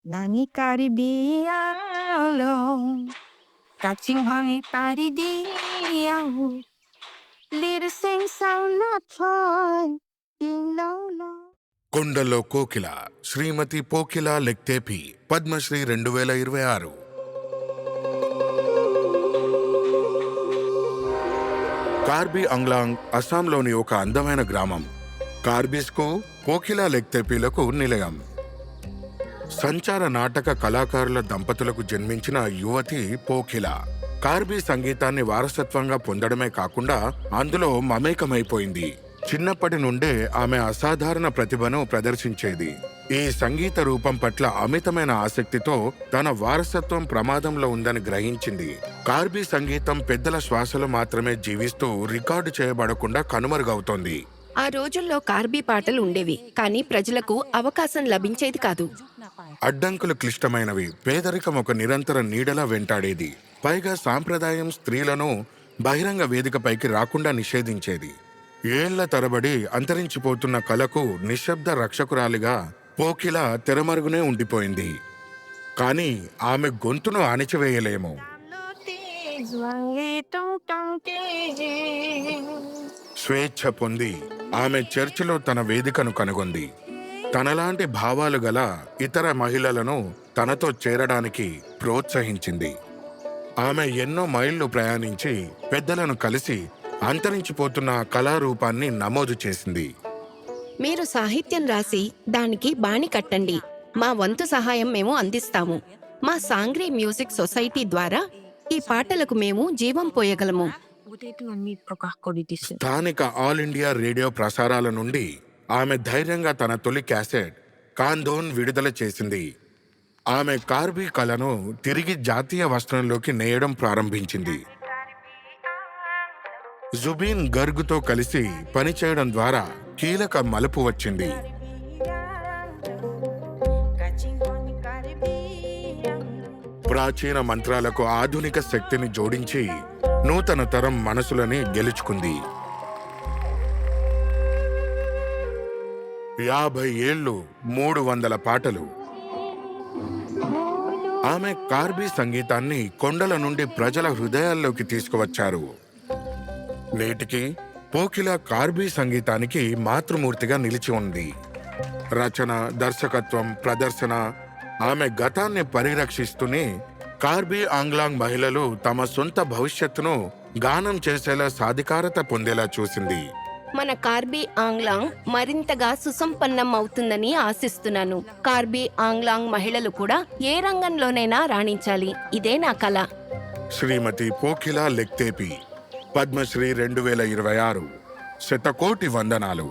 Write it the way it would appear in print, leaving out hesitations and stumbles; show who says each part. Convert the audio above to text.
Speaker 1: Nani karibialo, katinghani paridiao, little sing sound not toy, ilolo.
Speaker 2: కొండలో కోకిల శ్రీమతి పోకిల లెక్తేపి పద్మశ్రీ 2026. కార్బీ అంగ్లాంగ్ అస్సాంలోని ఒక అందమైన గ్రామం. కార్బీస్కు పోకిల లెక్తేపీలకు నిలయం. సంచార నాటక కళాకారుల దంపతులకు జన్మించిన యువతి పోకిల కార్బీ సంగీతాన్ని వారసత్వంగా పొందడమే కాకుండా అందులో మమేకమైపోయింది. చిన్నప్పటి నుండే ఆమె అసాధారణ ప్రతిభను ప్రదర్శించేది. ఈ సంగీత రూపం పట్ల అమితమైన ఆసక్తితో తన వారసత్వం ప్రమాదంలో ఉందని గ్రహించింది. కార్బీ సంగీతం పెద్దల శ్వాసలు మాత్రమే జీవిస్తూ రికార్డు చేయబడకుండా కనుమరుగవుతోంది.
Speaker 3: ఆ రోజుల్లో కార్బీ పాటలు ఉండేవి, కానీ ప్రజలకు అవకాశం లభించేది కాదు.
Speaker 2: అడ్డంకులు క్లిష్టమైనవి. పేదరికం ఒక నిరంతర నీడలా వెంటాడేది. పైగా సాంప్రదాయం స్త్రీలను బహిరంగ వేదికపైకి రాకుండా నిషేధించేది. ఏళ్ల తరబడి అంతరించిపోతున్న కళకు నిశ్శబ్ద రక్షకురాలిగా పోకిల తెరమరుగునే ఉండిపోయింది. కానీ ఆమె గొంతును అణిచివేయలేము. స్వేచ్ఛ పొంది ఆమె చర్చిలో తన వేదికను కనుగొంది. తనలాంటి భావాలు గల ఇతర మహిళలను తనతో చేరడానికి ప్రోత్సహించింది. ఆమె ఎన్నో మైళ్ళు ప్రయాణించి పెద్దలను కలిసి అంతరించిపోతున్న కళారూపాన్ని నమోదు చేసింది.
Speaker 3: మీరు సాహిత్యం రాసి దానికి బాణి కట్టండి, మా వంతు సహాయం మేము అందిస్తాము. మా సాంగ్రీ మ్యూజిక్ సొసైటీ ద్వారా ఈ పాటలకు మేము జీవం పోయగలము.
Speaker 2: స్థానిక ఆల్ ఇండియా రేడియో ప్రసారాల నుండి ఆమె ధైర్యంగా తన తొలి క్యాసెట్ కాందోన్ విడుదల చేసింది. ఆమె కార్బీ కళను తిరిగి జాతీయ వస్త్రంలోకి నేయడం ప్రారంభించింది. జుబీన్ గర్గ్తో కలిసి పనిచేయడం ద్వారా కీలక మలుపు వచ్చింది. ప్రాచీన మంత్రాలకు ఆధునిక శక్తిని జోడించి నూతన తరం మనసులని గెలుచుకుంది. 50 ఏళ్లు, 300 పాటలు. ఆమె కార్బీ సంగీతాన్ని కొండల నుండి ప్రజల హృదయాల్లోకి తీసుకువచ్చారు. నేటికి పోకిల కార్బీ సంగీతానికి మాతృమూర్తిగా నిలిచి ఉంది. రచన, దర్శకత్వం, ప్రదర్శన ఆమె గతాన్ని పరిరక్షిస్తూనే కార్బీ ఆంగ్లాంగ్ మహిళలు తమ సొంత భవిష్యత్తును గానం చేసేలా సాధికారత పొందేలా చూసింది.
Speaker 3: మన కార్బీ ఆంగ్లాంగ్ మరింతగా సుసంపన్నం అవుతుందని ఆశిస్తున్నాను. కార్బీ ఆంగ్లాంగ్ మహిళలు కూడా ఏ రంగంలోనైనా రాణించాలి. ఇదే నా కల.
Speaker 2: శ్రీమతి పోకిల లెక్తేపి పద్మశ్రీ 2026. శతకోటి వందనాలు.